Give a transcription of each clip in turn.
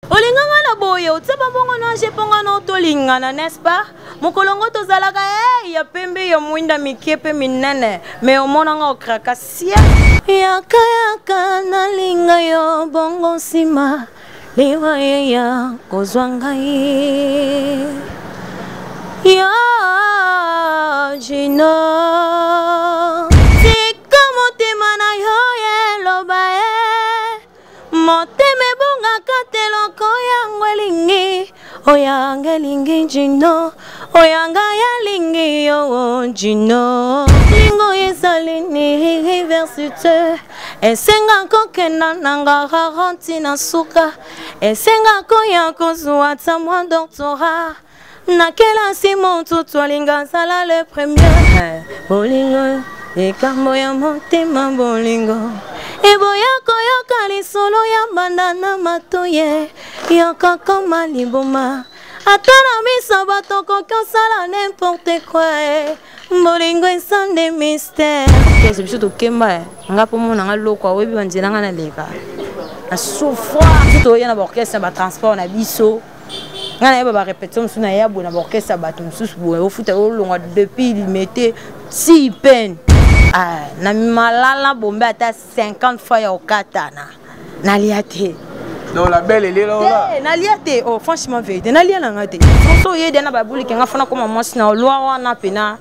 Olinganga na boye otsaba bongo na jeponga na otolingana n'est-ce pas? Mokolongo tozalaka ya pembe ya mwinda mikepe minene me omonanga okraka sia yaka yaka na linga yo bongo nsima liwa ya kozwanga ya jino tika motema na yo yeloba moteme bonga kateloko yango elingi oyanga elingi jino oyanga ya lingi yo jino lingo ezali ni université esenga kokenda nanga garanti na suka esenga koya kozwa ta mwa doctorat na kelasi motutu alinga zala le premier bolingo ekambo ya motema bolingo eboya koyoka lisolo ya bandana matoye yoka koma liboma ata na miso bato koki osala n'importe quoi bolingo esande mystère kese biso tokemba nga mpo monanga loko awebi banzela nga na leka na souffrance biso toya na baorchestre na batransport na biso nga na yeba barépétition mosusu na ya boye na baorchestre ya bato mosusu boye ofuta olongwa depuis limete si peine na malala bombe ata 50 fois ya okatana nalia te non la belle elle est là nalia te oh franchement vérité nalia nanga te so yede na babuli kenga fana comme moi sina loi wana pena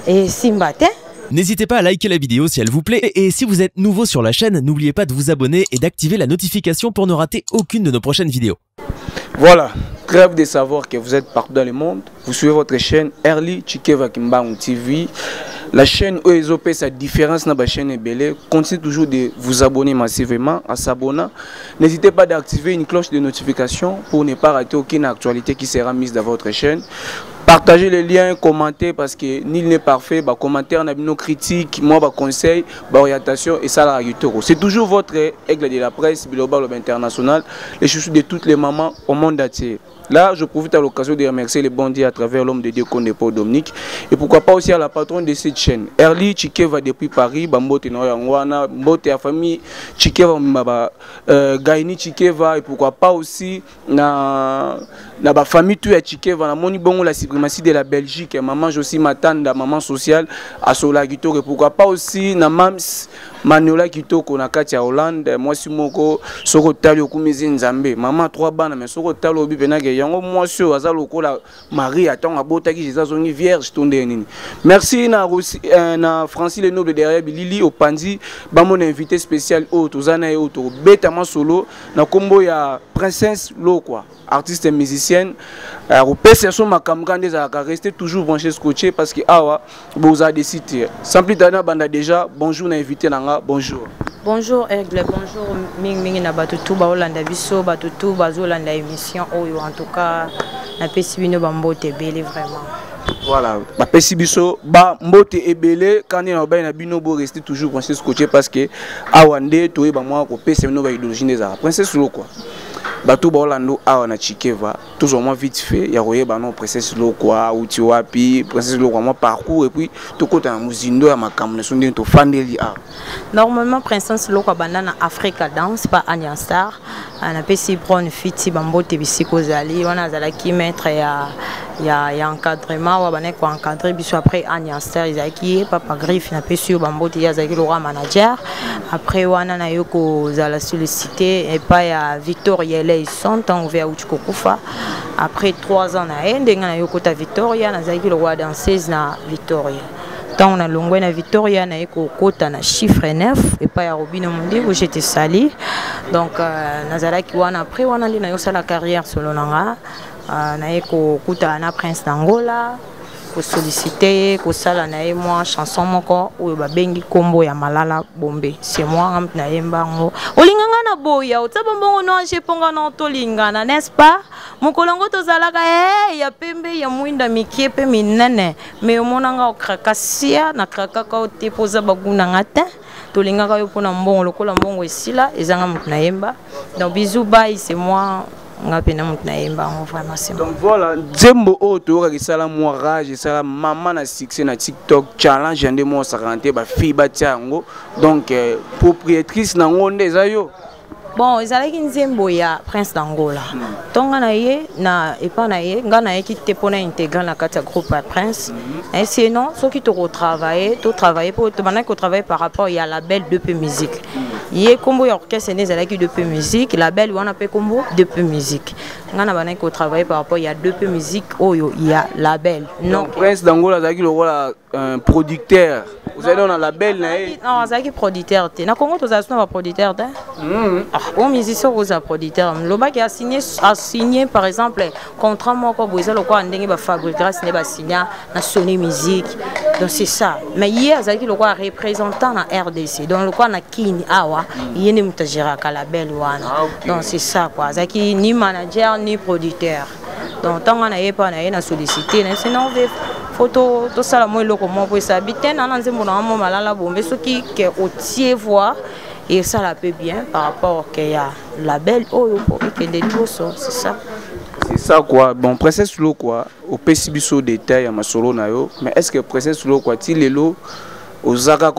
et simba te. N'hésitez pas à liker la vidéo si elle vous plaît et si vous êtes nouveau sur la chaîne, n'oubliez pas de vous abonner et d'activer la notification pour ne rater aucune de nos prochaines vidéos. Voilà, crève de savoir que vous êtes partout dans le monde. Vous suivez votre chaîne Early Chikeva Kimbangu TV. La chaîne OESOP, sa différence dans la chaîne Ebele. Continuez toujours de vous abonner massivement, à s'abonner. N'hésitez pas d'activer une cloche de notification pour ne pas rater aucune actualité qui sera mise dans votre chaîne. Partagez les liens, commentez parce que nul n'est parfait. Bah, commentaires, nos critiques, moi, bah, conseils, bah, orientation et ça, la YouTube. C'est toujours votre aigle de la presse, global ou international, les chouchous de toutes les mamans au monde entier. Là, je profite à l'occasion de remercier les bons dieux à travers l'homme de Dieu qu'on n'est pas Dominique. Et pourquoi pas aussi à la patronne de cette chaîne. Early Chikeva depuis Paris, Bambote Noyangwana, Mbote à famille, Chikeva, Gaini Chikeva, et pourquoi pas aussi na famille tout à Chikeva, na moni bongo la suprématie de la Belgique, maman Josie Matanda, maman sociale à Sola Gito, et pourquoi pas aussi na Mams Manola Gito qu'on a Katia Hollande, moi si moko soko tali okumizi nzambe, maman 3 bana mais soko tali obi penage yango moi sur azalo ko la Marie attend abota ki Jesus ongi vierge tonde nini. Merci na Francis le noble derrière Lili au Pandi, ba mon invité spécial au Tozana et auto betama solo na kombo ya princesse lo quoi. Artiste et musicienne, au PCSO Makamgande a resté toujours branché scotché parce que awa vous a décidé. Sans plus d'années banda déjà bonjour na invité nanga bonjour. Bonjour Aigle, bonjour Ming na batutu ba Olanda biso batutu bazolanda émission oyo en tout cas na pesibino bambote belé vraiment. Voilà, ba pesibiso ba mbote ebele quand na ba na bino bo rester toujours branché scotché parce que awande to ba moi ko pesa no ba idéologie des arts. Princesse lo quoi. Bato Baolando a na Chikeva tous au moins vite fait ya roye ba non princesse lo quoi ou tu wapi princesse lo quoi moi parcours et puis to kota muzindo ya makamne sonde to fandeli a normalement princesse lo quoi banana Africa Dance pas Anya Star ana pesi prone fiti bambote bisiko zali wana zala ki maître ya encadrement wa bané ko encadrer biso après Anya Star izaki papa griffe na pesi bambote ya zaki le roi manager après wana na yoko zala sollicité et pas ya Victoria ils sont en vers Uchikokufa après 3 ans na ndenga na yokota Victoria na zaki le roi danseuse na Victoria tant on a longwe na Victoria na eko kota na chiffre 9 et pas ya Robino Mundi où j'étais sali donc nazalaki wana après wana ndi na yosa la carrière solo nanga na eko kuta na prince d'Angola ko solliciter ko sala na e moi chanson moko ou ba bengi kombo ya malala bombe c'est moi na yembango olinganga na boya otaba mbongo no anje ponga na tolingana n'est-ce pas mokolongo tozalaka ya pembe ya mwinda mikiepe minene me omonanga okraka sia na kraka ka otepoza baguna ngata tolingaka yo pona mbongo lokola mbongo esila ezanga mutu na yemba donc bisous bye c'est moi. Donc voilà, Zembo Oto, ça moi rage, ça maman na succès na TikTok challenge ande mo 40 ba fille ba tiango donc propriétrice na ngonde zayo. Bon, ezalaki nzembo ya Prince d'Angola. Tonga na ye na epa na ye, nga na ye ki te pona intégrer na kati ya groupe ya Prince. Et sinon, ceux qui te retravailler, to travailler pour te maintenant que travailler par rapport il y a label 2P musique. Yé combo ya orchestre né ezalaki 2P musique, label wana pe combo 2P musique. Nga na bana ko travailler par rapport il y a 2P musique oyo il y a label. Non, Prince d'Angola ezalaki le rôle un producteur. Vous allez dans la label non, ezalaki producteur te. Na Congo to za sona producteur te. Au musicien aux producteurs. Loba qui a signé par exemple contrat moi quoi boisa le quoi ndenge ba fabriquer signé ba signer na Sony Musique. Donc c'est ça. Mais hier azaki le quoi représentant na RDC. Donc le quoi na kini awa, yene mutajira ka label wana. Donc c'est ça quoi. Azaki ni manager ni producteur. Donc tant on a pas na sollicité, sinon photo tout ça la moi loko moi pour ça habiter na nzembo na mo malala bombe ce qui que otier voir. Et ça la peut bien par rapport qu'il y a label oh que des choses c'est ça. C'est ça quoi. Bon Princesse Lo quoi au PCBso détail à ma solo na yo mais est-ce que Princesse Lo quoi ti lelo ozaka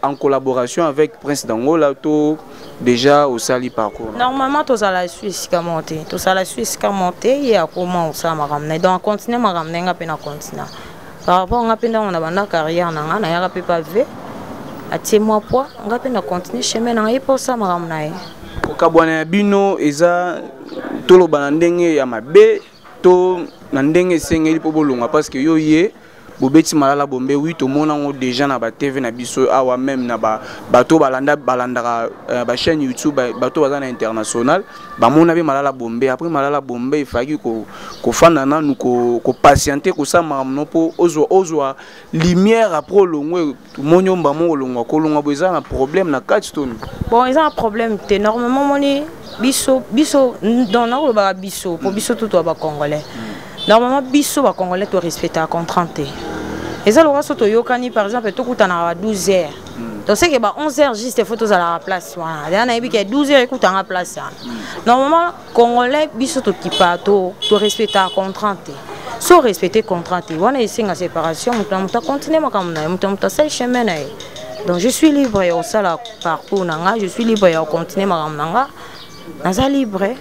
en collaboration avec Prince d'Angola to déjà au sali parcours. Normalement tous à la Suisse qui monter, tous à la Suisse qui monter il y a comment ça m'a ramené donc continuer m'a ramené nga pena continent. Par rapport nga pena on a banda carrière na ya pe pas ver atie moi poids on va peine continuer chemin na ye pour ça maram na ye okabwana bino eza tolo banandenge ya mabe to na ndenge sengeli po bolonga parce que yo ye bobeti malala bombe oui to mona ngo déjà na ba TV na biso awa même na ba bato balandaka ba chaîne YouTube bato bazana international ba mona be malala bombe après malala bombe il faki ko fana na nous ko patienter ko sa mamno po ozwa lumière après longwe monyomba mo longwa ko longwa boza na problème na catch ton bon ils ont un problème énormément moni biso dans na ba biso pour biso tout ba congolais normalement biso ba congolais to respecter à contrainte. Et ça, le reste de Yokani, par exemple, tout coûte à 12 heures. Donc, c'est que 11 heures, juste, il faut tous à la place. Il y a 12 heures, écoute à la place. Normalement, Congolais, biso to kipa, to respecter à contrainte. Sans respecter contrainte, on a essayé la séparation, on a continué, on a seul chemin. Donc, je suis libre, au sala parcours, je suis libre, à continuer ma ramnanga. Naza libre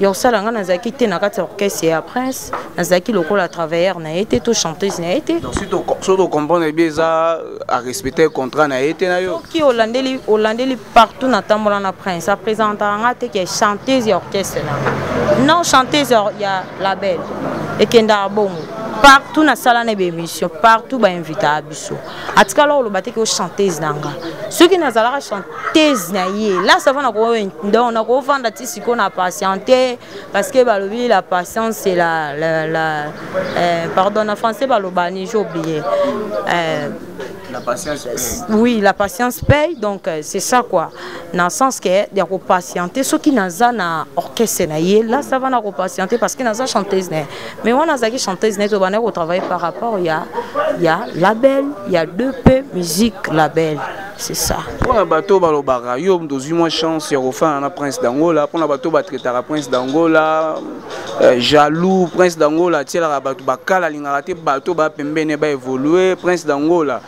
yo sala nga naza quitté na kati orchestre ya Prince naza ki lokola travailleur na été to chanteuse na été donc si to comprendre bien ça à respecter le contrat na été na yo qui holandeli partout na tambola na Prince a présenter nga te que chanteuse ya orchestre na non chanteuse ya label et kenda bongo partout na sala na émission partout ba invité à biso atika lo lo bateke chanteuse nanga ceux qui nazala chanteuse na ye là ça va na ko donc na ko vendre tisi ko na patienter parce que balobi la patience c'est pardon en français balobani j'ai oublié la patience paye. Oui, la patience paye, donc c'est ça quoi. Dans le sens que il y a qu'on patienter, ceux qui n'ont pas orchestre là, ça va nous patienter parce qu'ils n'ont pas chanteuse. Mais on a des chanteuses net au travail par rapport il y a label, il y a 2P musique label. C'est ça. Pour un bateau balobara, yo dans une chance ya refaire un Prince d'Angola, pour un bateau battre Prince d'Angola, jaloux Prince d'Angola, tiens la bateau bakala lingarate bateau ba pembene ba évoluer Prince d'Angola.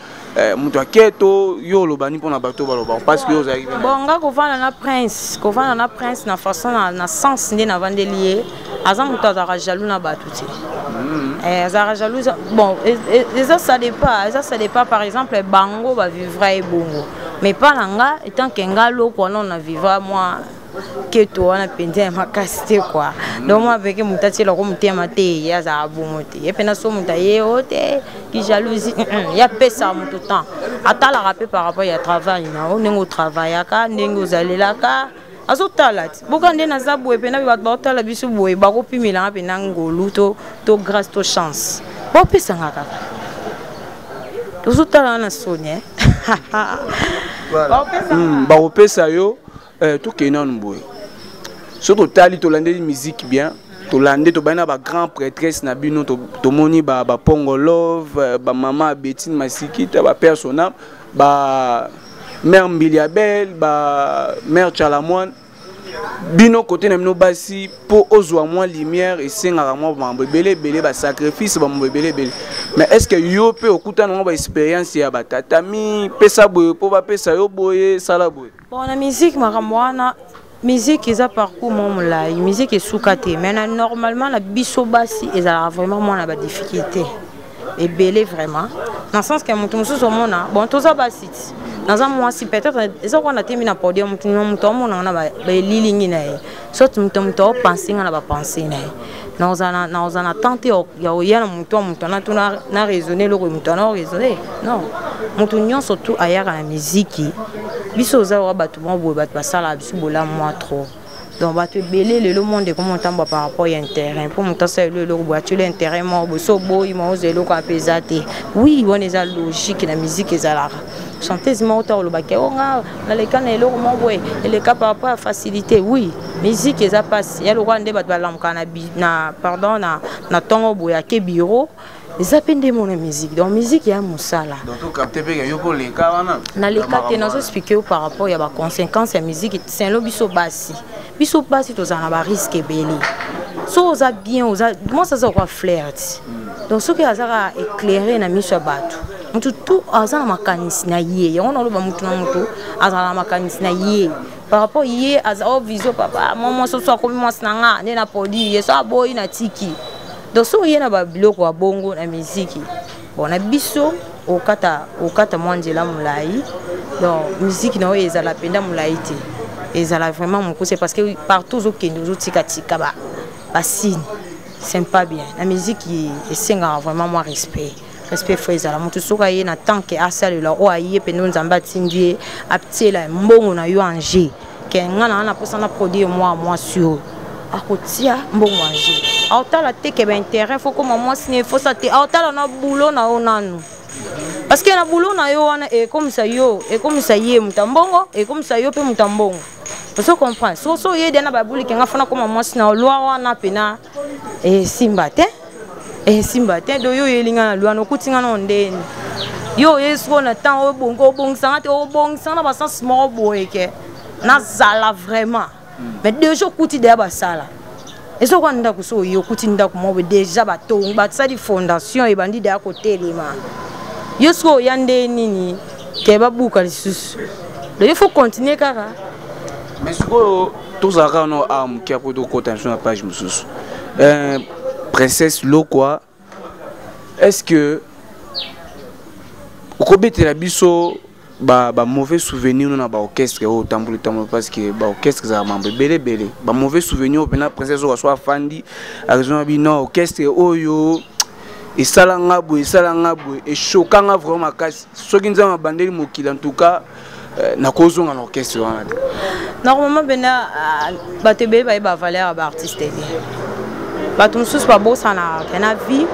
Muto keto yo lobani pour un bateau baloba parce que yo arrive. Bon nga ko vana na Prince na façon na sens ndi na vandelier, azan muto azara jaloux na batuti. Azara jaloux bon ça dépend par exemple bango va vivre et bongo. Mais pas nga étant qu'enga loko on a vivre moi que toi on a penté ma casté quoi donc moi avec mutati la comme tema te ya za bongote et puis na so mutaye ote qui jalousie il y a pas ça tout temps ata la rappel par rapport ya travail na on ngo travail aka ndenge ozalela ka azotala bokande na za boe pe na ba batala biso boe ba ko pimela pe na ngolu to grâce to chance bo pesa ngaka tozotala na sonia ba ko pesa yo tout qui est non boy surtout tali to lande musique bien to lande to bana ba grand prêtresse na bino to moni ba Pongo Love ba mama Betine Masikita ba persona ba mère Mbiliabel ba mère Chalamone bino côté na bino basi pour ozwa moins lumière et sengara moi ba belé ba sacrifice ba belé mais est-ce que yo pe okuta na ba expérience ya ba tatami pesa boye po ba pesa yo boye sala boye Bon, la musique, la musique, ils ont parcours la musique est sous-catée. Mais normalement, la bisobasi, ils ont vraiment moins de difficulté. Et belé vraiment. Dans le sens que mon tour sur mon bon, tout ça basi. Dans un mois, si peut-être, ils ont terminé à podium, mon tour, on a des lignes. Soit mon tour, penser, on a pensé. Nous avons tenté, il y a mon tour, on a raisonné, le on a raisonné. Non. Mon tour, surtout ailleurs à la musique. Biso za wa batu mo bo batu basala biso bola moi trop donc batu belé le monde est comment tamba par rapport à un terrain pour monter ça le boîte le intérêt mo bo so bo il mo zelo ko apesate oui on est à logique la musique est à la chanteuse mo auto le baké on a les cas le mo boy et les cas par rapport à facilité oui musique est à passe ya le roi ndé batu balam kana na pardon na tongo boya ke bureau. Les appels de mon musique, donc musique il y a mon sala. Donc capter bien yo pour les cas na les cas que nous expliquer par rapport il y a des conséquences la musique c'est un biso bassi to za na ba risque belé. So za bien moi ça quoi flirt. Donc ce qui a ça éclairer na miso batu. Mutu tout azana makanisi na yé. On a le ba mutu na mutu azana makanisi na yé. Par rapport yé aza viso papa moi so comme moi snanga ne na podi yé so boy na tiki. Donc si il y a un biloko wa bongo na musique bon na biso au kata mondiala mulai donc musique na oyo la penda mulai te ezala vraiment mon c'est parce que partout au Kenya aux tika ba signe c'est pas bien la musique est singa vraiment moi respect faut ezala mutu soka ye na tant que asala la o aye pe nzamba tindie aptela mbongo na yo anje ke ngana na posa na produire moi sur akotia mbongo anje autant la tête qui est intérêt faut que moi signer faut ça autant on a boulot na onanu parce que na boulot na yo wana et comme ça yo et comme ça yé mutambongo et comme ça yo pe mutambongo vous comprenez so yé dena ba bouli kenga fona comme moi sina loi wana pena et simbate do yo yelinga na loi no kutinga na ndeni yo yeso na temps o bongo sanga ba sens mo boyeke na zala vraiment mais deux jours kuti de ba sala. Et ce qu'on a fait, c'est déjà une fondation et bandi de à côté les mains. Il faut continuer kaka. Mais ce que tous les gens qui ont de attention à la page princesse Lokwa, est-ce que au de la biso mauvais souvenir dans l'orchestre au tambour parce que l'orchestre ça m'a belé mauvais souvenir pendant princesse soit fandi à raison bi non orchestre oyo et salanga boy et choquant vraiment kasi soki nzama bandeli mokili en tout cas na kozo na orchestre normalement bena batebe ba valeur ba artiste batum sus ba bossa na vie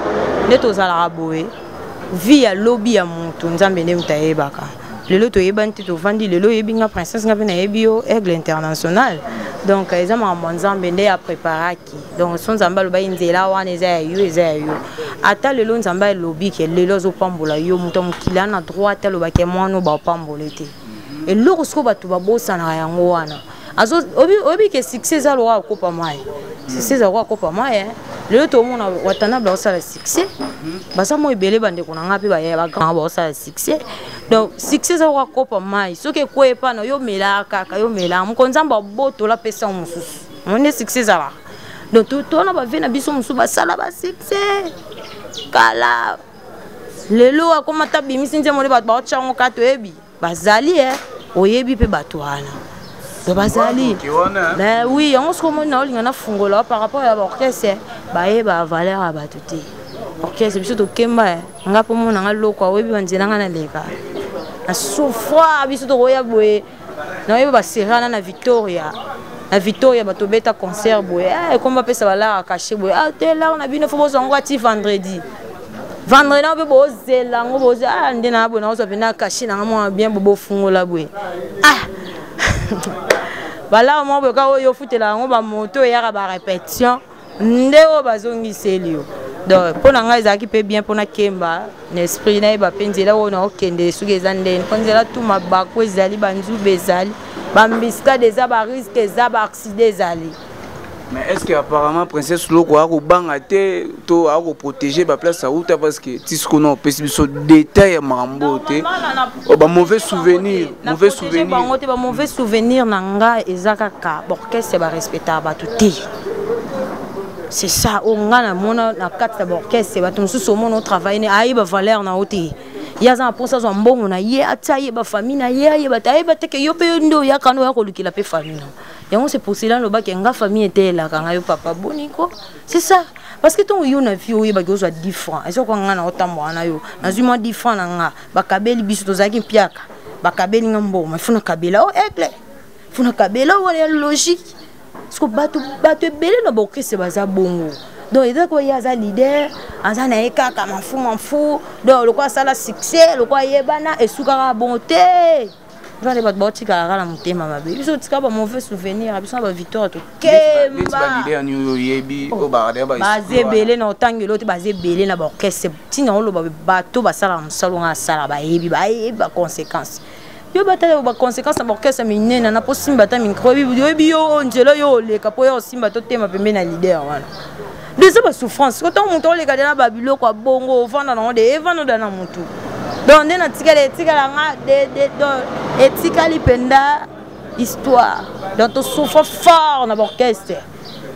neto zala boy vie ya lobby ya muntu nzambe ne mutayebaka. Le lot est banti to vandi le lot est bien princesse n'a pas bio aigle international donc ils ont un bende à préparer qui donc son zamba le bain zela wana ezayo ata le lot zamba lobby que le lot zo pambola yo mutom kila na droite le ba ke mwana ba pambolete et le rosko ba to ba bossa na yango wana azo obi que succès za lo ko pa mai succès za ko pa mai le lot mona watana ba osala succès basa mo ibele bande kuna ngapi ba ya ba grand ba osala succès. Donc, succès à Wakopa Mai, ce qui est quoi, pas yo mela kaka yo mela, mon konzamba boto la personne musu. On est succès à donc tout on a vu na biso musu ba sala ba succès. Kala. Lelo akoma tabi misinze mo le ba chango kato ebi. Bazali oyebi pe batwana. De bazali. Ben oui, on se comme na olinga na fungola par rapport à l'orchestre, ba valeur à batuté. Orchestre biso to kemba ngapo mo na loko oyebi banzela ngana leka. Na souffra biso to roya boye na yeba serana na Victoria bato beta concert boye comme ba pesa bala caché boye te là on a bino fo bozongo ati vendredi on be bozela ngo boza ndena bona ozo bena caché na mo bien bobo fungola boye bala mo be ka yo futela ngo ba moto ya ba répétition ndeo bazongi selio. Donc, pour nous, ça qui peut bien pour nous kemba, l'esprit na ba penzela ona okende suge zande, penzela tout ma bako ezali banzu bezali, bambiska des abarisque des accidents ezali. Mais est-ce que apparemment princesse Loko a bangate to a protéger ba place à outa parce que tu ce qu'on a possible détail marambo te ba mauvais souvenir mauvais souvenir nanga ezaka ka orchestre ba respectable tout. C'est ça on a mona na carte d'orchestre ba tout so mon travail ne aïba valeur na oti. Ya za pour ça mbongo na ye ataye ba famille na ye ba taye ba te ke yo pe ndo ya kano ya ko lukila pe famille. C'est pour cela que la famille était là quand yo papa boniko. C'est ça. Parce que ton yo na vie yo ba gozo différent. Et so ko ngana otambo na yo. Na zuma différent nga. Ba kabeli biso to zaki piaka. Ba kabeli ngambo, mais funa kabela o ekle. Funa kabela o ya logique. Parce que bato belé na boke se baza bongo. Donc il y a un leader, un eka comme fou. Donc le quoi ça la succès, le quoi yebana et soukara bonté. J'en ai pas de boutique à la montée, ma belle. Ils ont dit qu'on mauvais souvenir, ils ont victoire tout. Basé belé na otangi l'autre basé belé na orchestre. Sinon le bateau va ça la salon à sala ba yebi ba conséquences. Yo bataille ba conséquences na orchestre minene na possible bataille micro yebi yo njelo yo le kapo yo simba to tema pembe na leader wana. Deuxième souffrance quand on monte les gars na babilo kwa bongo vanda na onde evano na mutu. Donc on a tika lipenda histoire. Donc on souffre fort dans l'orchestre.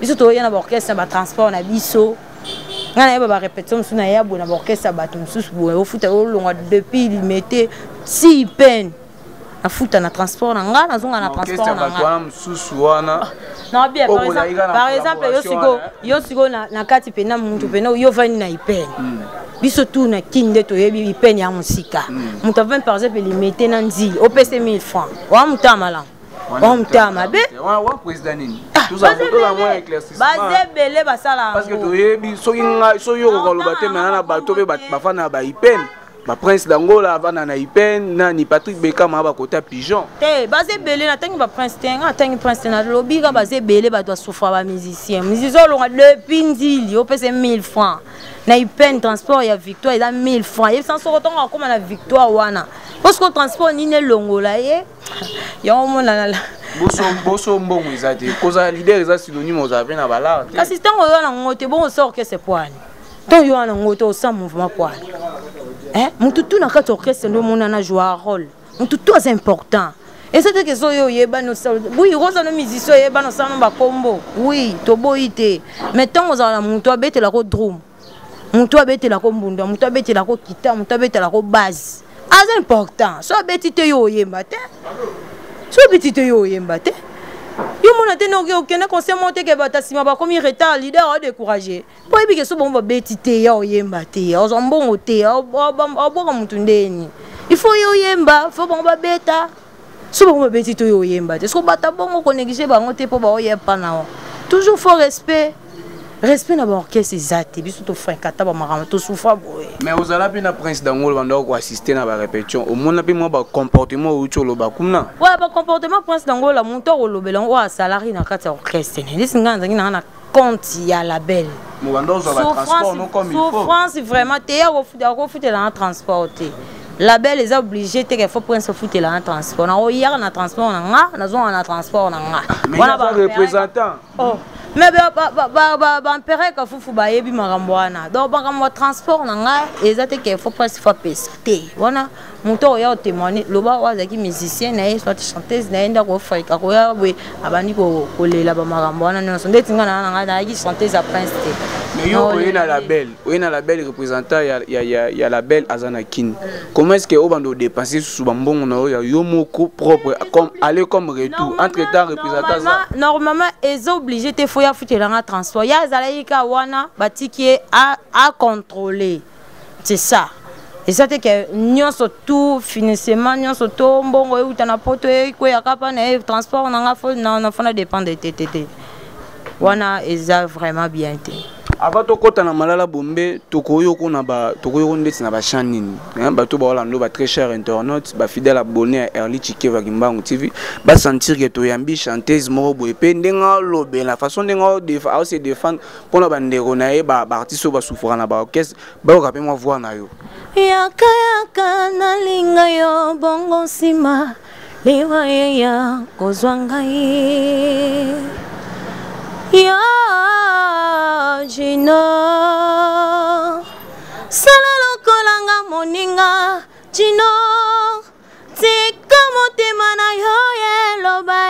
Biso to ya na orchestre ba transport na biso. Ngana ba répétition suna ya bo na orchestre ba tumsus bo au futa o longa depuis il mettait 6 peines. Na futa na transport na ngana zonga na transport na ngana. Non bien par exemple yo sigo na kati pena muntu pena yo vani na ipene. Biso tout na kinde to yebi ipene ya musika. Mutu 20 par exemple il mettait na nzi au PC 1000 francs. Wa mutama la. Wa mutama be. Wa président nini. Tout ça tout la moins éclaircissement. Basé belé basala. Parce que to yebi so yo ko lo baté na bato be bafana ba ipene. Ba prince d'Angola avant na ipene na ni Patrick Bekama ba kota pigeon. Te basé belé na tangi ba prince tenga tangi prince na lobby ga basé belé ba doit souffrir ba musicien. Musicien longa depuis nzili au PC 1000 francs. Na ipene transport ya victoire il a 1000 francs. Et sans se retourner comme la victoire wana. Parce que transport ni ne longola ye. Ya o mona la. Boso mbongo ezate. Koza leader eza synonyme ozabe na bala. Assistant o na ngote bon sort que c'est poani. Ton yo na ngote o sa mouvement poani. Mutu tout na kati orchestre ndo mona na jouer rôle. Mutu tout est important. Et c'est que so yo yeba no sa. Oui, rosa no musicien yeba no sa no ba combo. Oui, to boite. Mais tant oza na mutu abete la ko drum. Mutu abete la ko mbunda, mutu abete la ko kita, mutu abete la ko base. C'est important. So abete te yo yemba te. So abete te yo yemba te. Yo mona te no okene conseil monter ke bata sima ba komi retard leader a décourager. Po ebi ke so bon ba beti te yo yemba te. O mbongo te. O boka mutu ndeni. Il faut yo yemba, faut bon ba beta. So bon ba beti te yo yemba te. So bata bongo ko négliger bango te po ba o yepa na. Toujours faut respect. Respect na orchestre ezate biso to fin kata ba marama to souffra boye. Mais vous allez bien prince d'Angola banda ko assister na ba répétition. Au monde pe mo ba comportement ou tolo ba kumna. Ouais ba comportement prince d'Angola monto ko lobela o salarié na kata orchestre. Ni singa nzangi na compte ya label. Mo banda zo ba transport non comme il faut. Souffrance vraiment te ya ko futer la transporter. Label est obligé te que faut prince fouter la transport. Na o hier na transport na nga na zo na transport na nga. Mais on a représentant. Oh. Mais empéré ka fufu ba yebi makambo wana donc makambo transport na nga ezate ke faut presque fa pesa te wana moto ya témoigner loba wazaki musicien na soit chanteuse na enda ko faika ko ya we abandi ko lela ba makambo wana no sonde tinga na nga na ki chanteuse à prince te. Mais yo o na label représentant ya label Azanakin. Comment est-ce que o bando dépenser sous bambongo na yo moko propre comme aller comme retour entre temps représentant ça. Normalement est obligé te faut ya foutre la transport ya zalaika wana batiki à contrôler. C'est ça. Et ça c'est que nyonso tout finissement nyonso to mbongo e utana poto e ko ya kapa na transport na fo na fona dépend de TTT. Wana eza vraiment bien te. Avant to kota na malala bombe tokoyo ko ndeti na ba chanini ba to ba Orlando ba très cher internaute ba fidèle abonné à Early Chikeva Kimbangu TV ba sentir que to yambi chanteuse moko boye pe ndenga lobe la façon ndenga se défendre pour na bandero na e ba artiste ba souffrir na ba orchestre ba ko moi voir na yo yaka na linga yo bongo sima liwa ya kozwanga ye ya Chino tika motema na yo eloba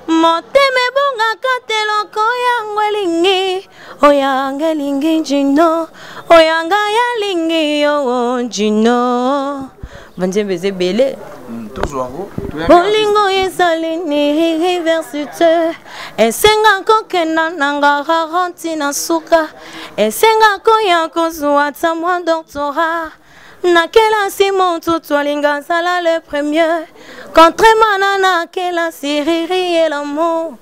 motema ebongaka te loko yango elingi oyanga elingi Chino oyanga yalingi yo Chino banzembe ezebele bolingo ezali ni université esenga kokenda nanga garanti na suka esenga koya kozwa ta mwa doctorat na kelasi motu twalinga zala le premier contrairement na kelasi riri et l'amour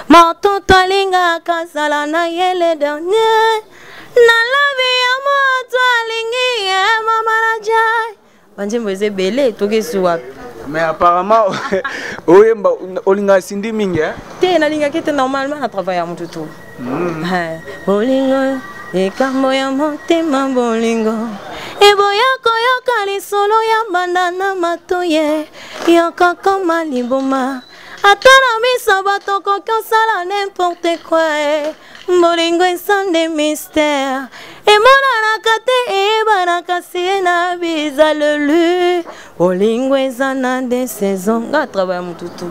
moto twalinga kazala na ye le dernier na lavi ya moto alingi mama na jai banzembo ezebele tokesi wapi. Mais apparemment, olinga sindi mingi te nalinga kete normalement na travail ya mutu tu. Bolingo ekambo ya motema bolingo eboyako yoka lisolo ya bandana matoye yoka koma liboma ata na miso bato koki osala n'importe quoi bolingo esande mystère emonanaka te eyebanaka sie na biza lelu bolingo eza na de saison nga travail ya mututu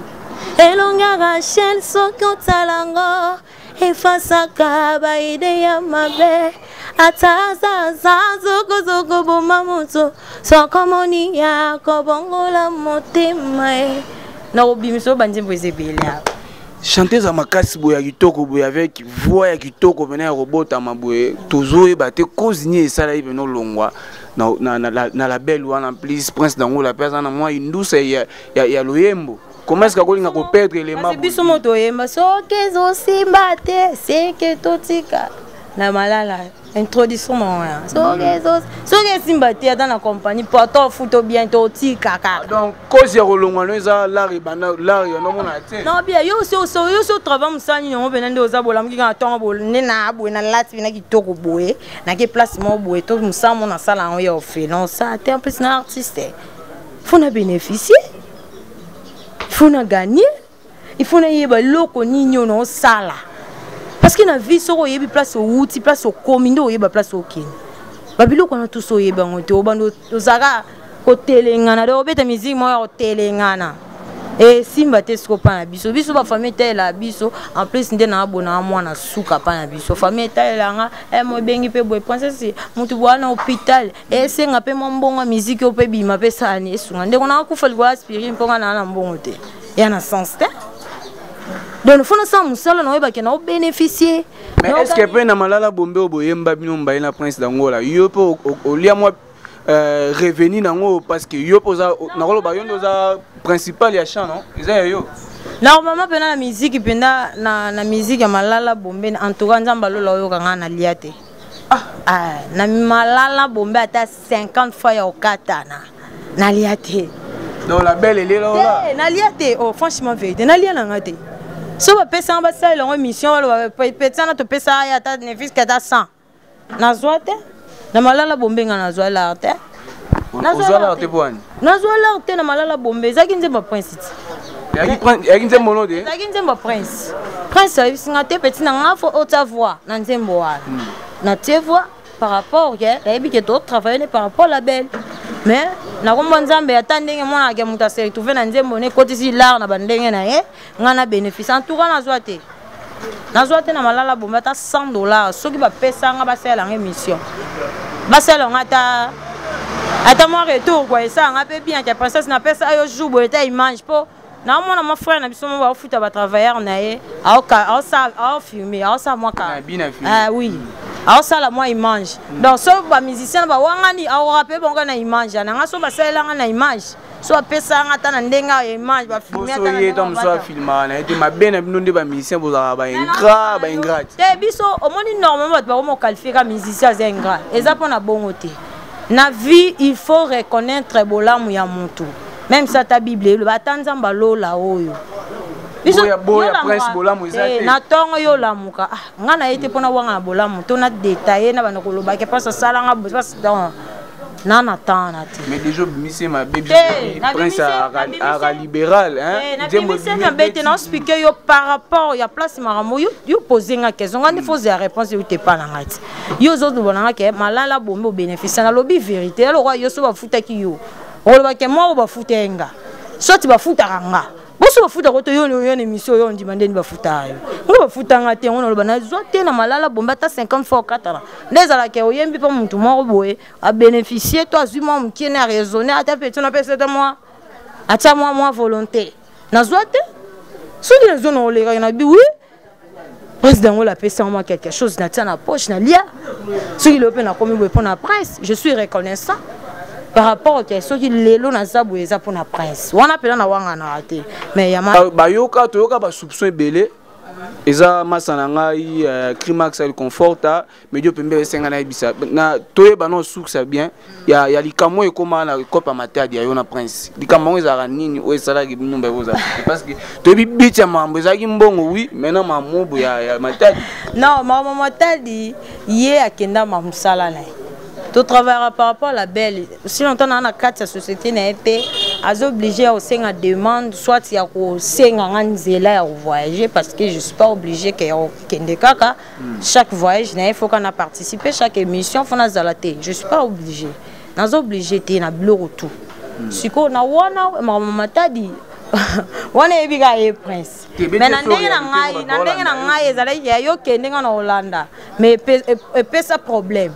elonga Rachel soki otalango efasaka baide ya mabe atazaza zokozoko boma moto sokomoni ya kobongola motema na obimiso banzembo ezebele. Chanteuse à makasi boya kitoko boya avec voix ya kitoko venir robota maboye tozoe ba te kozini esala ibeno longwa na la belle wana please prince dango la personne moi indusa ya loyembo. Comment est-ce que vous perdre les mains? Biso moto yemba soke zo simba te seke totika na malala introduction na soke simba te dans la compagnie porto photo bien totika ka. Donc cause ya rolongwa no eza lari bana lari no mona te. Non bien yo so travail musani no benande ozabola mukika tonga bol nena abwe na lati na kitoko boye na ke place mo boye to musamo na sala on ya fait non ça t'es en plus un artiste. Faut na bénéficier. Il faut gagner, il faut yeba loko ninyo no sala. Parce que na vie soko yebi place au outil, place au comindo yeba place au kin. Babilo kono tout so yeba ngote obando ozaka ko telengana do beta musique mo ya telengana. Et simba te sko pa na biso biso ba famille te la biso en plus ndé na abona mwana suka pa na biso famille te la nga mo bengi pe boy princesse mutu bwana hôpital et senga pe mo mbonga musique o pe bima pe sani esunga ndé kona ku fali ko aspirer mponga na mbongo te ya na sens te donc faut na sans musala na yeba ke na bénéficier. Mais est-ce que pe na malala bombe o boyemba bino mbaye na prince dangola yo pe o lia moi revenu nango parce que yo poza nakolo ba yondo za principal ya chant non eza yo normalement pena la musique pena na musique ya malala bombe en tout cas nzamba lolo yo kanga na liate na malala bombe ata 50 fois ya okatana na liate donc la belle elle est là na liate oh franchement vérité na liana ngate so ba pesa ba sa longo mission wala ba pesa na to pesa ya ta ne fisque ta 100 na zoate na malala bombe nga na zwa l'arte na zwa l'arte bwani na zwa l'arte na malala bombe zaki nzemba prince yaki nzembo no de zaki nzemba prince singa te petit na ngafo ota voix na nzembo wana na te voix par rapport que yebi que d'autres travailler par rapport la belle mais na komba nzambe atandenge mona ke muta se trouver na nzembo ne kotisi l'art na bandenge na ye ngana bénéfice en tout cas na zwa te. Nazwate na malala bomba ta $100 soki ba pesa nga ba sala nga émission ba sala nga ata mo retour quoi ça nga pe bien que princesse na pesa yo jour bo eta image po na mona mon frère na biso mo ba futa ba travailleur na ye a filmer a ça moi ka oui a ça la moi image donc so ba musicien ba wangani a rapper bonga na image na nga so ba sala nga na image so pesa ngata na ndenga image ba filmer ta na tom so filma na ete mabena bino nde ba musicien boza ba ingrat te biso omoni normalement ba mo qualifier ka musicien za ingrat eza pona bongo te na vie il faut reconnaître bolamu ya mutu même ça ta bible le batanzamba lola oyo biso ya prince bolamu eza te na tongo yo lamuka ngana ete pona wanga bolamu to na détailler na bana koloba ke pasa sala nga parce Non, attends. Mais déjà, c'est ma bébé, prince à libéral. Non, expliquer par rapport à la place, you posez une question, on a posé la réponse, you t'es pas dans la tête. Yo autres, on a que malala bombe bénéfice, on a lobby vérité. Alors, yo so va foutre qui yo. On va que moi, on va foutre enga. Soit tu vas foutre ranga. Boso va foutre roto yo une émission yo on demande ni va foutre yo. On va foutre ngate on lo bana zote na malala bomba ta 50 fois 4 ans. Ndezala ke oyembi pa muntu moko boye a bénéficier toi zuma mutien na raisonner ata petit na pesa de moi. Atia moi volonté. Na zote. Sous les zones on les na bi oui. Président on la pesa moi quelque chose na tia na poche na lia. Si il open na komi boye pour la presse, je suis reconnaissant. Par rapport à ceux qui l'élo na zabu eza pour la presse. On appelle na wanga na raté. Mais yama ba yoka to yoka ba soupçon belé. Eza masana ngai climax elle conforta mais Dieu pembe senga na ibisa. Na toye ba non souk ça bien. Ya likamo e koma na kopa matadi ya yona prince. Likamo ezara nini o esala ki nyumba boza. Parce que to bi bitia mambo ezaki mbongo oui, maintenant mamobo ya matadi. Non, maman matadi yé akenda mamsala na. Tu travailleras par rapport à la belle. Si longtemps dans la carte de la société n'a été obligé à faire une demande, soit il y a un voyager parce que je ne suis pas obligé que chaque voyage, il faut qu'on a participé, chaque émission, il faut qu'on a zalaté. Je ne suis pas obligé. Je suis obligé de faire un bureau tout. Si on a un maman t'a dit, on est bien prince. Mais mais ça problème.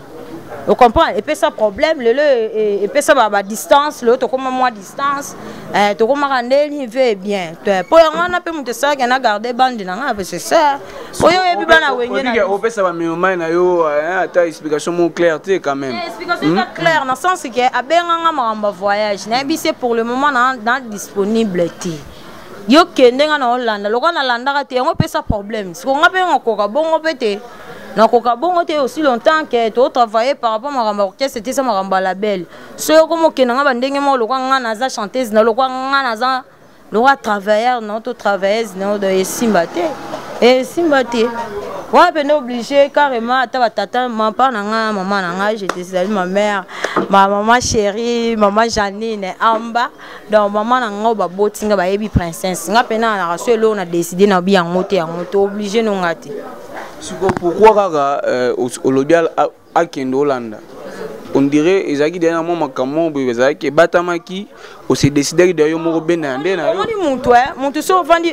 Vous comprenez? Et puis ça problème, et puis ça va distance, l'autre comme moi distance, tu comme rendre veut bien. Pour on a pu monter ça, qu'on a gardé bande na c'est ça. Pour yo ebi bana wenye na. On peut ça va mieux na yo, ta explication mon clarté quand même. Explication claire dans le sens que abenga mamba voyage, na c'est pour le moment dans disponibilité. Yo kende na Hollande, lokwa na landa te, on peut ça problème. Si on a pe on bon pété. Donc, on a aussi longtemps que tu as travaillé par rapport à ma orchestre, c'était ça ma label. Ce comme on a des chanteuses, on a travailleur, notre travailleuse, de Simbate. Et Simbate. On est obligé carrément, tata, maman, j'étais salut ma mère, ma maman chérie, maman Janine, Amba. Donc, maman n'a pas botinga, baby princesse. On a décidé de bien monter, on est obligé de nous gâter. Pourquoi au Lobial à Kendo Hollande on dirait ezaki dernièrement makambo bezaki batamaki on s'est décidé de yo moko benande na yo muntu so vandi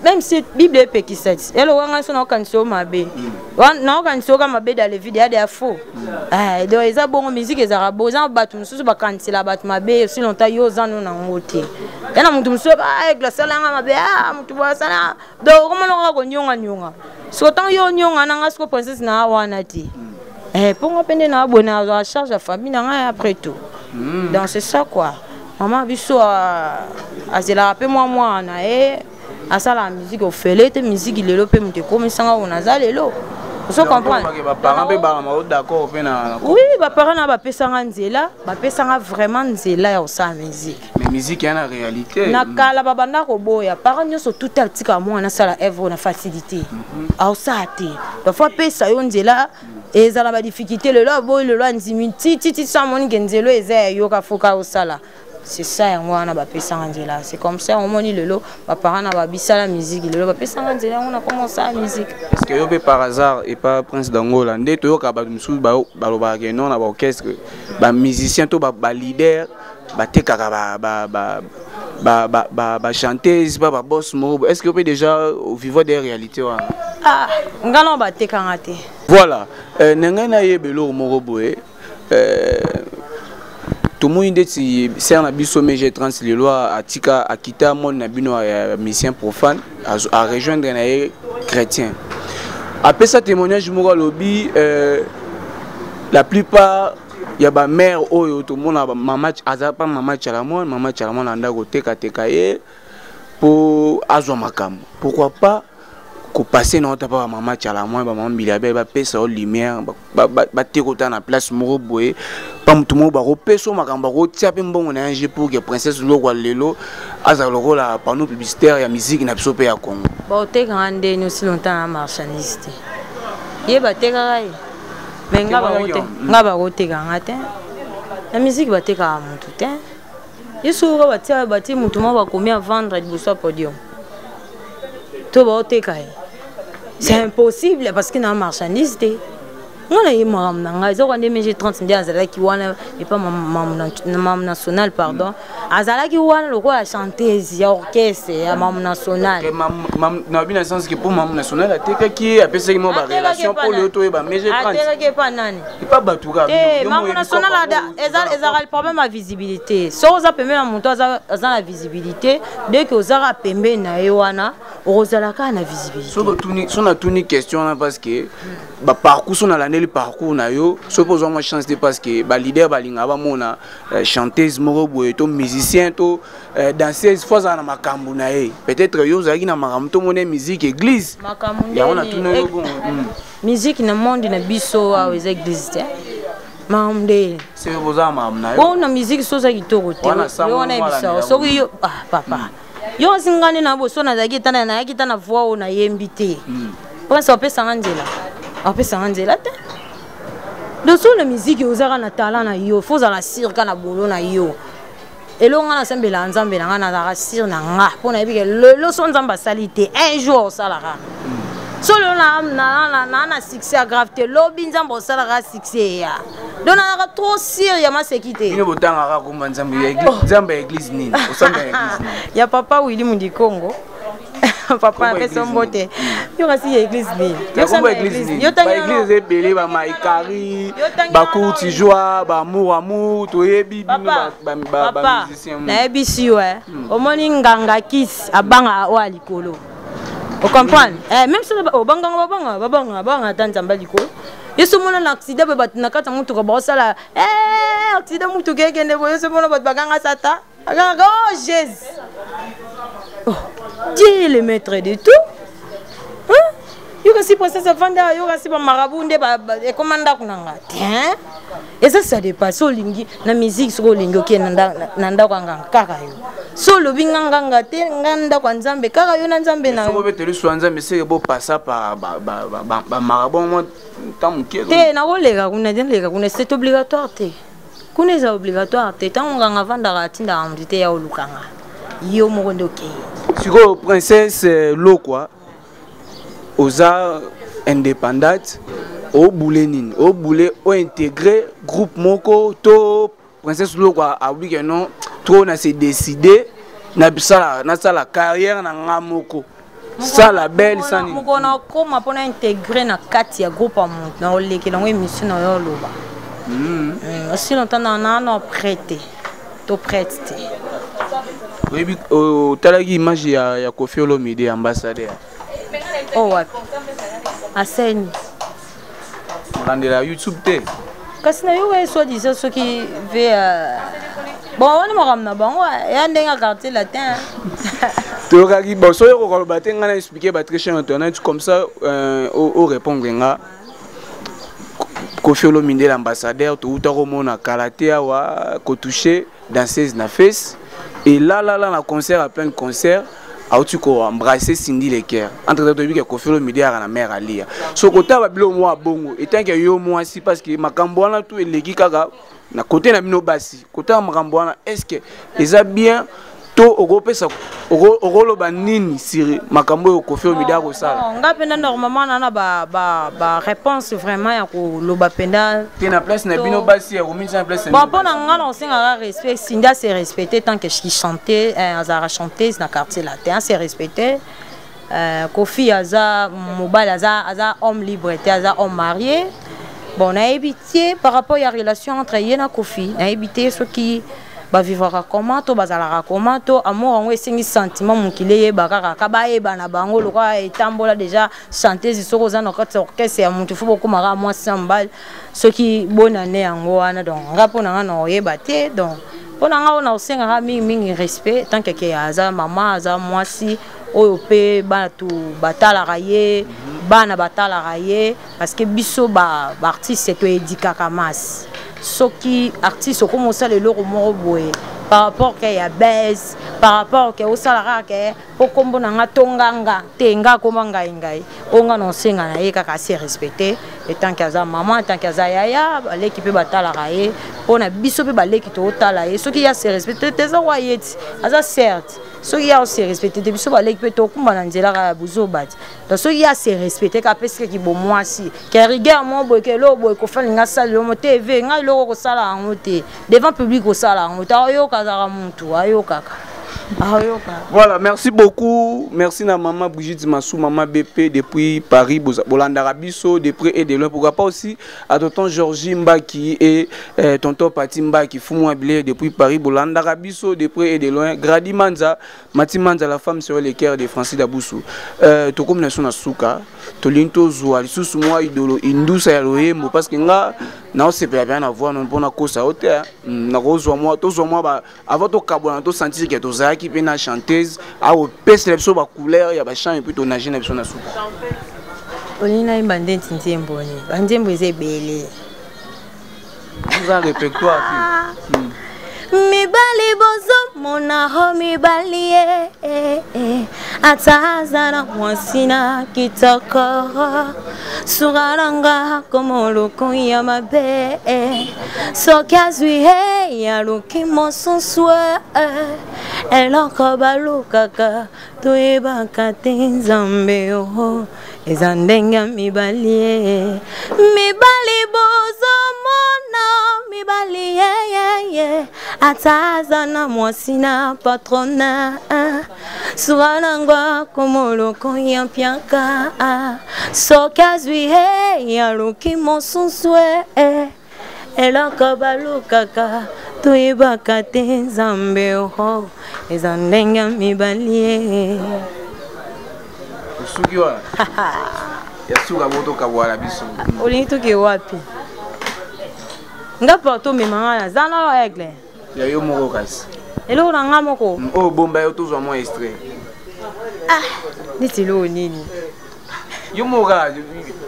même si bible est pékisset elo wanga so na kanso mabe na kanso ka mabe dans les vidéos des faux donc eza bongo musique ezara boza batu mususu bakansela batu mabe si longtemps yo zanu na ngote yana muntu mususu ba glace la mabe muntu bosana donc comment on va nyonga sotant yo nyonga na ngasko princesse na wana ti pour moi peine na abonné à charge la famille na après tout donc c'est ça quoi maman biso a zela rappel moi na à ça la musique au fait te musique il est le pe mute comme ça on a za lelo vous comprenez parents pe ba d'accord pe na oui ba parents na ba pesanga nzela ba pesanga vraiment nzela ya sa musique mais musique y a la réalité na kala babanda ko boya parents nyo so tout article moi na sala œuvre na facilité au ça té parfois pesa yo nzela et ça la difficulté le là boy le là nzimi ti ça mon ngenzelo eza yo ka foka au sala. C'est ça moi na ba pesa ngela c'est comme ça on moni le lot ba parents na ba bisa la musique le lot ba pesa ngela on a commencé la musique est-ce que yo par hasard et pas prince d'Angola ndé to yo ka ba musu ba lo ba ke non na ba orchestre ba musicien to ba leader ba te kaka ba chanteuse ba boss mo est-ce que vous pouvez déjà vivre des réalités ah ngana ba te kangate voilà nengana yebelo moko boye tout le monde dit que c'est un abisso mais j'ai transmis les lois à tika à quitter mon nabino mission profane à rejoindre les chrétiens. Après ça témoignage moi lobby la plupart il y a ba mère oh tout le monde a maman azapa maman chalamon anda côté katekaye pour azwa makam. Pourquoi pas ko passer notre papa maman chalamon maman bilabe ba pesa au lumière ba tekota na place moko boye pas tout le monde va repérer makamba ko tia pe mbongo na nje pour que princesse loko lelo aza loko la panneau publicitaire ya musique na biso pe ya Congo ba te grande nous si longtemps na marchandise ye ba te garay mais nga ba rote ngate La musique va te faire tout hein. Et souvent bâti mutumo va combien vendre du bosso podium. Tout va te cailler. C'est impossible parce que dans marchandise on a eu mamna ils ont rendé 30 ndias azala ki wana et pas mam national pardon azala ki wana le roi chanteuse ya orchestre ya mam national mam na bien sens que pour mam national ateka ki apesa ki mo ba relation pour le to e ba mais 30 ateka ke pas nani et pas batuka mam national ezala le problème à visibilité so za pembe na monto za la visibilité dès que ozara pembe na ye wana ozala ka na visibilité so na tuni question parce que ba parcours so na le parcours na yo suppose moi chance de parce que ba leader ba linga ba mona chanteuse moko boye to musicien to danseuse fois na makambu na ye peut-être yo zaki na makambu to mona musique église makambu ya ona tuna yo musique na monde na biso wa les églises mamde c'est boza mam na yo on na musique so za kitoko te yo ona bisa so yo papa yo singane na bo so na zaki tana na yaki tana voix na yembité pense on peut s'angela te le son la musique ozaka na talent na yo faut za la cirque na bolo na yo elonga na sembela nzambe na ngana za sir na nga pona ebike le son nzamba salite un jour salara solo na succès grave te lobi nzambo salara succès ya dona na trop sir ya masekite ine botanga ka komba nzambe ya église nzambe ya église nini osamba ya église ya papa Willy Mundikongo papa a fait son beauté. Il y a aussi l'église. Il y a l'église. Il y a l'église ébélée, ba maïkari, ba courti joie, ba amour, to yebi, ba musicien. Na ebisi ouais. Au moni nganga kiss abanga wa likolo. Vous comprenez? Même si banga tanzamba likolo. Yesu mona l'accident ba na kata mutu ko bosala. Accident mutu kekende bo yesu mona ba baganga sata. Oh Jésus. Dieu est le maître de tout. Hein? Yo kasi process vanda yo kasi ba marabunde ba commanda kunanga. Tiens. Et ça dépasse au lingi na musique sur lingi ok nanda kwanga kaka yo. Solo binganga te nganda kwa nzambe kaka yo na nzambe na. So betelu so nzambe c'est beau passer par ba marabon tamuke. Te na olega kuna c'est obligatoire te. Kuna c'est obligatoire te tant nganga vanda ratinda amdite ya olukanga. Yo mokondo ke. Siko princesse lo quoi. Oza indépendante au boulé nini au boulé au intégré groupe moko to princesse lo quoi a oui que non trop na se décider na sala carrière na ngamoko ça la belle ça ni moko na koma pona intégrer na kati ya groupe amont na oleke na émission na yo loba aussi longtemps na prêté to prêté. Oui talaki image ya Koffi Olomide ambassadeur. Oh ouais. Aseni. Randela YouTube te. Kasi na yo soit dit ce qui veut bon on me ramena bango ya ndenga quartier latin. To kaki bon so yo ko batenga na expliquer ba très cher internet comme ça au répondre nga Koffi Olomide l'ambassadeur to uta ko mona karaté wa ko toucher danseuse na face et là na concert à plein de concerts. Tu ko embrasser Cindy Leker entre autres que Koffi Olomide à la mère Alia so kota ba bilo moi bongo et tant que yo moi si parce que makambo wana tout eleki kaka na côté na bino basi kota makambo wana est-ce que eza bien to okopesa okoloba nini siri makambo yo Koffi Olomide ko sala nga penda normalement na ba réponse vraiment ya ko loba penda te na place na bino basi ya kominisa na place bon pona nga na osenga respect Cindy c'est respecté tant que qui chantait azara chanteuse na quartier latin c'est respecté Koffi aza mobile aza homme libre te aza homme marié bon na évité par rapport à la relation entre yena Koffi na évité ce qui ba vivra comment to bazala comment to amour on esengi sentiment mukile ye bakaka kabaye bana bango lokwa etambola déjà chanteuse soko za na kati orchestre ya mutu fo boko mara moi sambal ce qui bonne année yango wana donc rapona nga no yeba te donc pona nga ona osenga ka mingi respect tant que aza maman aza moi si oyo pe bana tu batala raye bana batala raye parce que biso ba artiste to edikaka mas soki artiste comme ça le loro moro boye par rapport que ya baisse par rapport que au salara que pour kombo na tonganga tenga komanga ngai onga no senga na ye kaka se respecter etant que aza maman etant que aza yaya baleki mpe batalaka ye mpona biso mpe baleki totala ye soki ya se respecte te eza wa ye ti aza certes soki ya se respecte te biso baleki mpe tokumba na nzela kaka ya buzoba ti donc soki ya se respecte kaka apesi kaki bomwasi ke rigueur mo boye ke eloko boye kofalinga sala lomo te eve ngai eloko kosala yango te devant public kosala yango te ayoka azaka mutu ayokaka. Voilà, merci beaucoup. Merci à maman Brigitte Massou, maman BP depuis Paris, Bolanda Rabiso, de près et de loin. Pourquoi pas aussi à tonton Georgie Mbaki et tonton Pati Mbaki, Foumoua Blé depuis Paris, Bolanda Rabiso, de près et de loin. Grady Manza, Mati Manza, la femme sur les cœurs de Francis Daboussou. Tout comme nation Nasuka, Tolinto Zoua, sous moi idolo, Indousa Yaloemo, parce que là, non, c'est pas bien à voir, non, pour la cause à hauteur. Na rose moi, tous moi, avant tout cabouin, tout sentir que tous qui peut na chanteuse, à au pèse les choses, couleur, il y a des chants et puis ton agent est sur la soupe. On y a une bande de bonne, bande de belle. Vous avez un répertoire. Mi bali bozo mona ho mi bali atazana mwasina kitoko suralanga komolo kuya mabe sokazwi he ya luki mosonswe eloko balukaka tuiba katinzambe ho ezandenga mi bali bozo mona mi bali atazana mwasina patrona suranangwa komoloko ya piaka sokazwi he ya luki mosonswe eloko balukaka tuibaka te nzambe ho ezandenga mibali usuki wana yasuka moto kabwala biso olingi tuki wapi nga porto memanga na zana lo aigle ya yo moko kasi eloko na nga moko o bomba yo tozwa mo extrait niti lo nini yo moka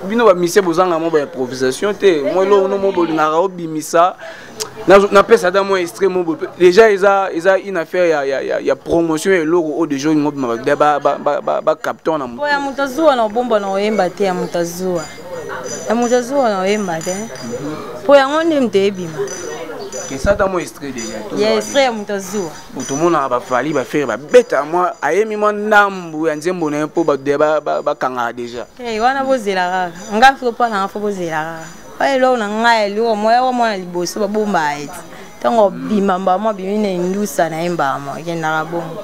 bino ba mise bozanga mo ba improvisation te mo lo no mo bolingaka obimisa na pesa da mo extrait mo déjà eza une affaire ya promotion et logo au de jour ngo ba capteur na mo ya mutazua na bomba na oyemba te ya mutazua na oyemba te po yango ndi mtebima kesata mo extrait déjà ya extrait ya mutazua utomona ba fali ba faire ba beta moi ayemi mo ndambu ya nzembo na po ba kanga déjà wana bozela kaka nga fo pa na fo bozela kaka elo na ngai lo moya wa mwana liboso ba bomba eti tango bimamba mo bimine indusa na emba mo kenda bongo.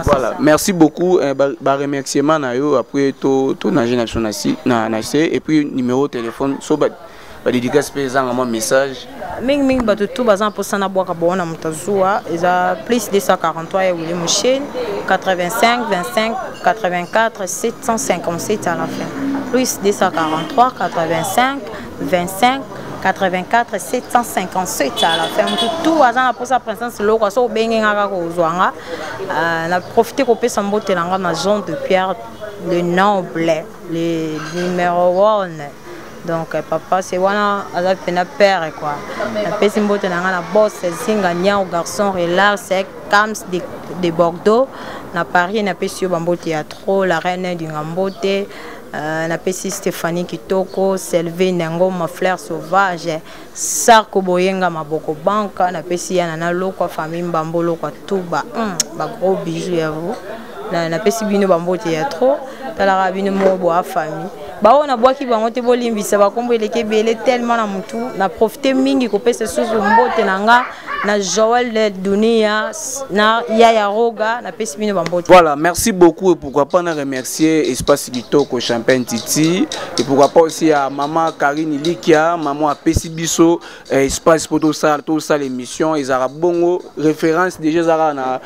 Voilà, merci beaucoup. Bah remerciement na yo après to na génération na et puis numéro de téléphone so ba dédicace pesant mon message. Ming bato tout bazan pour sana boka bona mutazua eza plus 243 et William Mouchen 85 25 84 757 à la fin. Plus 243 85 25 84 757 à la fin. Tout bazan pour sa présence loko so bengi ngaka ko zwanga. Na profiter ko pesa mbote nanga na Jean de Pierre le noble, le numéro 1. Donc papa c'est wana ala pena père quoi. La pesa mbote nanga na boss singa nya au garçon relax c'est Cams de Bordeaux na Paris na pesi bambote ya trop la reine du Ngambote. Na pesi Stéphanie Kitoko, Selvé Nengo, ma fleur sauvage, Sarko Boyenga Maboko Banka, na pesi ya nana loko famille Mbambolo kwa tuba, ba gros bijoux ya vous. Na pesi bino bambote ya trop, talara bino mobo a famille. Ba on a boaki bango te bolimbisa ba kombo eleke bele tellement na mutu, na profiter mingi ko pesa susu mbote nanga. Na Joël de Dunia, na Yaya Roga, na Pessimino Bambote. Voilà, merci beaucoup et pourquoi pas on remercier Espace Kitoko Champagne Titi et pourquoi pas aussi à maman Karine Likia, maman à Pessibiso, Espace pour tout ça l'émission, ils ont bongo référence déjà Zara na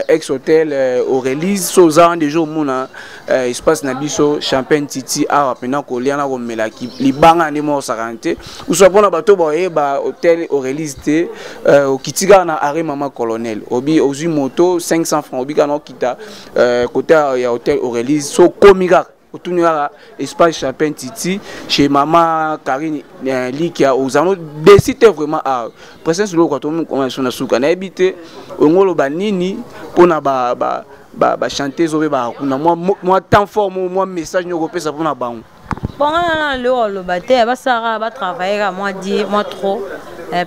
ex hôtel Aurélie, Soza déjà au monde Espace Nabiso Champagne Titi à pendant qu'on liana comme melaki libanga ni mo sarante ou soit pour na bateau ba hôtel Aurélie té Kitiga na arrêt maman colonel obi ozu moto 500 francs obi kana kita côté ya hôtel Aurélie so komika otunira espace Champagne Titi chez maman Karine Likia ozano décide vraiment à présence lo kwa to commence na suka na habité ngolo banini pona ba chanter zo ba kuna moi temps fort moi message nyoko pesa pona bango. Bon, on a le bâtiment, va travailler à moi trop.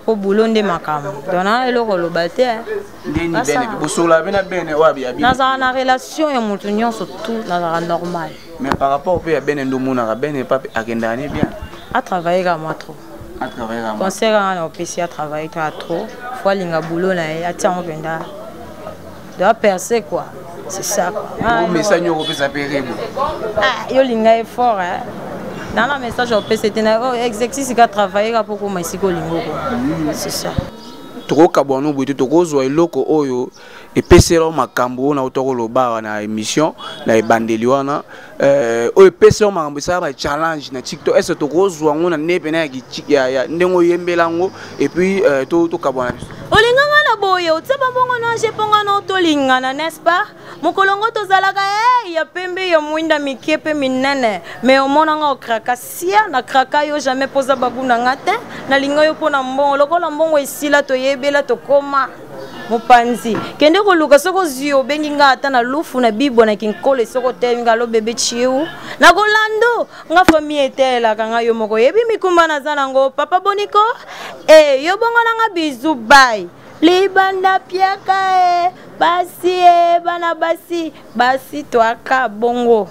Pour boulot de ma cam. Donc on a le bâtiment. Dans la relation, il y a mon union surtout dans la normale. Mais par rapport au pays, il y a ben pas à bien. À travailler à moi trop. À travailler à moi. Conseil à PC à travailler trop. Faut aller à boulot là, à tiens on vient de percer quoi. C'est ça. Mais ça nous repose à payer. Ah, yo linga est fort hein. Dans le message au PC, c'était un exercice qui a travaillé pour que je me c'est ça. Trop kabano boite to kozwa eloko oyo epesela makambo na otoko loba na émission na ebandeli wana oyo epesela makambo ça ba challenge na TikTok est-ce to kozwa ngona nepe na ya ndengo yembela ngo et puis to kabana olinganga na boye utseba bongo na jeponga na otolingana n'est-ce pas mokolongo tozalaka ya pembe ya mwinda mikepe minene mais omonanga okraka sia na kraka yo jamais posa babuna ngate na linga yo pona mbongo lokola mbongo esila to yebela to koma mopanzi kende ko luka soko zio bengi ngata na lufu na bibo na kinkole soko tenga lo bebe chiu na kolando nga famille etela kanga yo moko yebi mikumba na zana ngo papa boniko yo bongo na nga bizu bye libanda piaka basi bana basi toaka bongo.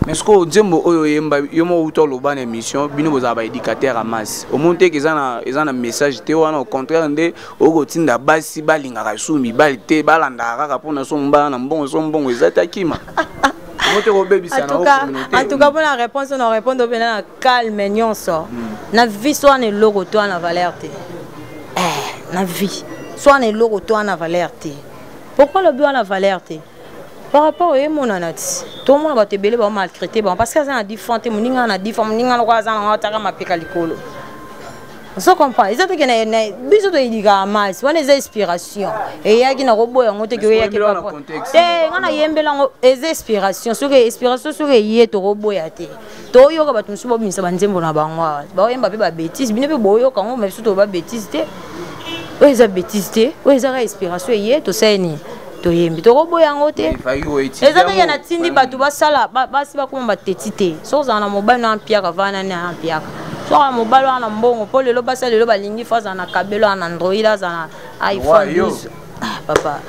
Mais ce que Djembo oyo yemba yomo utolo ban émission bino boza ba éducateur à masse au monte que ezana message te wana au contraire nde okotinda basi balinga ka sumi balite balanda kaka pona somba na mbongo ezata kima. En tout cas pour la réponse on répond au na calme nyonso na vie soit ne logo toi na valeur te na vie soit ne logo toi na valeur te. Pourquoi le but à la valeur te? Par rapport à mon anati, tout le monde va te belé va maltraiter parce que ça a différent, mon ninga na différent, mon ninga na ça na taka ma pekalikolo. On comprend. Ils ont que biso to idika mal, c'est une inspiration. Et ya ki na robo ya ngote que ya ki pas. Ngana yembela ngo inspiration, so que inspiration so que yé to robo ya te. To yo ka batu subo bimisa banzembo na bangwa. Ba yemba pe ba bêtise, bine pe boyo ka ngo mais surtout ba bêtise te. Oui, ça bêtise te. Oui, ça inspiration yé to seni. Toyembi to robo yango te ezaka ya na tindi batu basala basi bakoma batetite so za na mobile na ampiaka vana na ampiaka so na mobile na mbongo po lelo basala lelo balingi faza na kabelo na Android za na iPhone 10 papa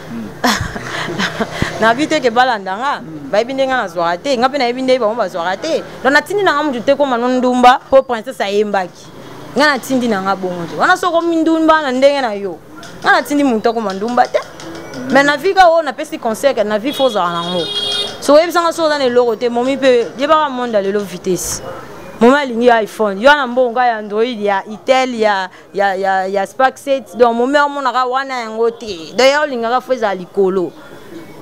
na bite ke balandanga baibindenga na zwate ngape na ibinde ba mba zwate donc na tindi na ngamu te ko manondumba po princesse ayembaki ngana tindi na ngabongo wana soko mindumba na ndenge na yo ngana tindi muntu ko mandumba te. Mais na vie ka on a pesi conseil que na vie faut za nango so yeb sanga so dans le logote momi pe yeba monde dans le vitesse moma lingi iPhone yo na mbonga ya Android ya Itel ya Spark 7 donc momi amona ka wana yango te d'ailleurs linga ka faut za likolo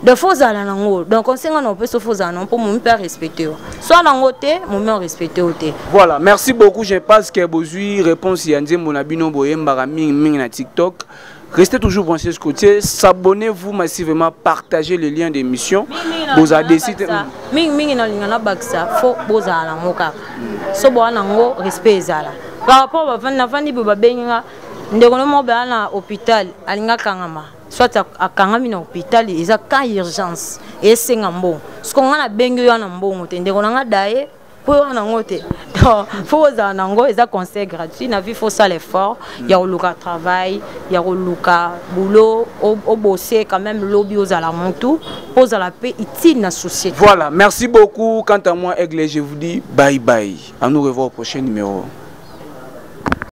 de faut za nango donc on senga no pe so faut za non pour momi pe respecter soit nango te momi on respecter te. Voilà, merci beaucoup. Je pense que bozui réponse ya Nzembo na bino boyemba mingi na TikTok. Restez toujours branchés ce côté, s'abonnez-vous massivement, partagez les liens d'émission. Vous avez décidé. Mingi na lingana baksa, faut boza la ngoka. So bo anango respect ezala. Par rapport à vana vani bo babenga, ndeko no mo ba na hôpital, alinga kangama. Soit à kangami na hôpital, eza ka urgence. Et senga mbongo. Ce qu'on a bengi yo na mbongo, te ndeko na daye pour nango te. Faut nango eza conseil gratuit na vie faut ça l'effort il y a le travail il y a le boulot au bosser quand même lobby aux alamontou pose à la paix utile na société. Voilà, merci beaucoup. Quant à moi Aigle, je vous dis bye bye. À nous revoir au prochain numéro.